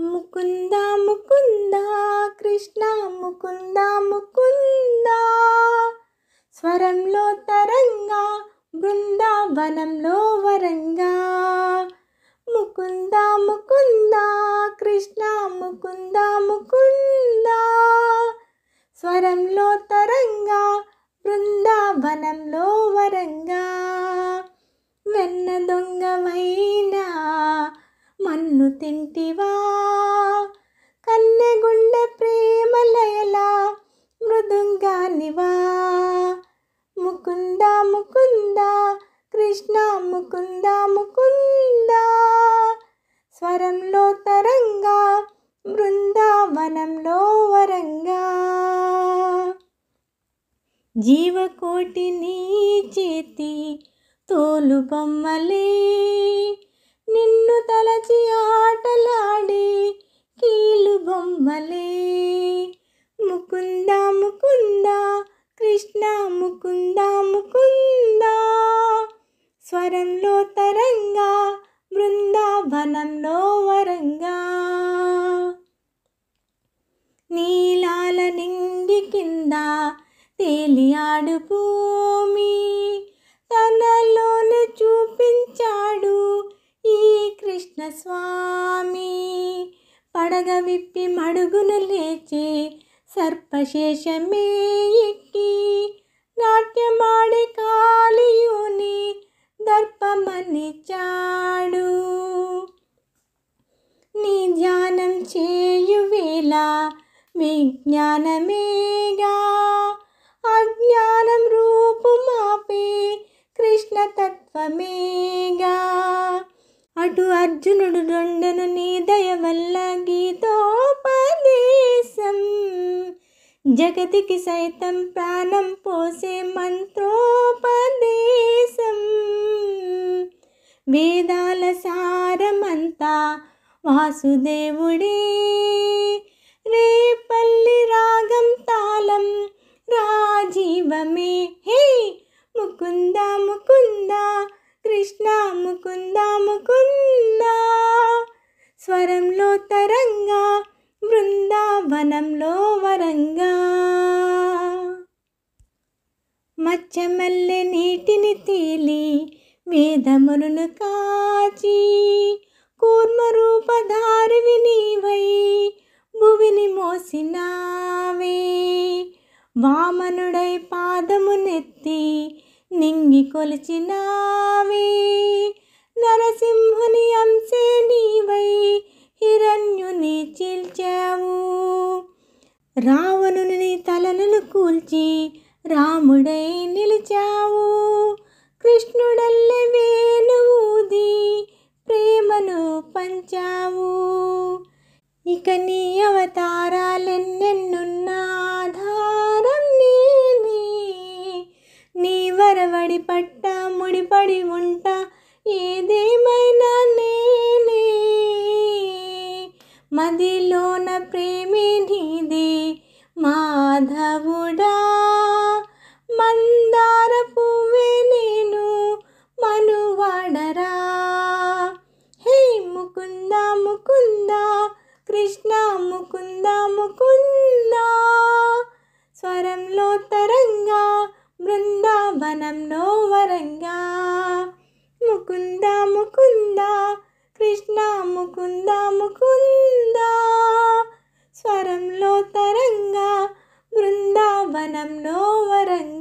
ముకుంద ముకుంద కృష్ణ ముకుంద ముకుంద, స్వరంలో తరంగా బృందావనంలో వరంగా. ముకుంద ముకుంద కృష్ణ ముకుంద ముకుంద, స్వరంలో తరంగా బృందావనంలో వరంగా. వెన్న దొంగవైనా మన్ను తింటివా, కన్నెగుండె ప్రేమలయలా మృదుంగానివా. ముకుంద ముకుంద కృష్ణ ముకుంద ముకుంద, స్వరంలో తరంగా బృందావనంలో వరంగా. జీవకోటి నీ చేతి తోలు బొమ్మలే, నిన్ను తలచి ఆటలాడి కీలు బొమ్మలే. ముకుంద ముకుంద కృష్ణ ముకుంద ముకుంద, స్వరంలో తరంగా బృందావనంలో వరంగా. నీలాల నింగి కింద తేలియాడు భూమి, తనలోనే చూపించాడు ఈ కృష్ణ స్వామి. పడగ విప్పి మడుగును లేచి సర్పశేషమే ఎక్కి, నాట్యమాడే కాళీయుని దర్పమనిచాడు. నీ ధ్యానం చేయువేళ విజ్ఞానమేగా, అజ్ఞానం రూపుమాపే కృష్ణ తత్వమేగా. అటు అర్జునుడు రెండను నీ దయ వల్ల గీతోపదేశం, జగతికి సైతం ప్రాణం పోసే మంత్రోపదేశం. వేదాల సారమంతా వాసుదేవుడే, రేపల్లి రాగం తాళం రాజీవమే. హే ముకుంద ముకుంద కృష్ణ ముకుంద ముకుంద, స్వరంలో తరంగా బృందావనంలో వరంగా. మచ్చమల్లె నీటిని తేలి వేదమును కాచి, కూర్మరూపధారివి నీవై భువిని మోసినావే. వామనుడై పాదమునెత్తి నింగి కొలిచినావే, నరసింహుని అంశే నీవై హిరణ్యుని చీల్చావు. రావణుని తలలను కూల్చి రాముడై నిలిచావు, కృష్ణుడల్లె వేణువూది ప్రేమను పంచావు. ఇక నీ అవతారాలెన్నెన్నున్నా ఆధారం నేనే, నీ వరవడి పట్ట ముడిపడి ఉంటా ఏదేమైనా నేనే. మదిలోన ప్రేమే నీదే మాధవుడా, మందార పువ్వే నేను మనువాడరా. హే ముకుంద ముకుంద కృష్ణ ముకుంద ముకుంద, స్వరంలో తరంగా బృందావనంలో వరంగా. ముకుంద ముకుంద కృష్ణ ముకుంద ముకుంద, స్వరంలో తరంగా బృందావనంలో వరంగా.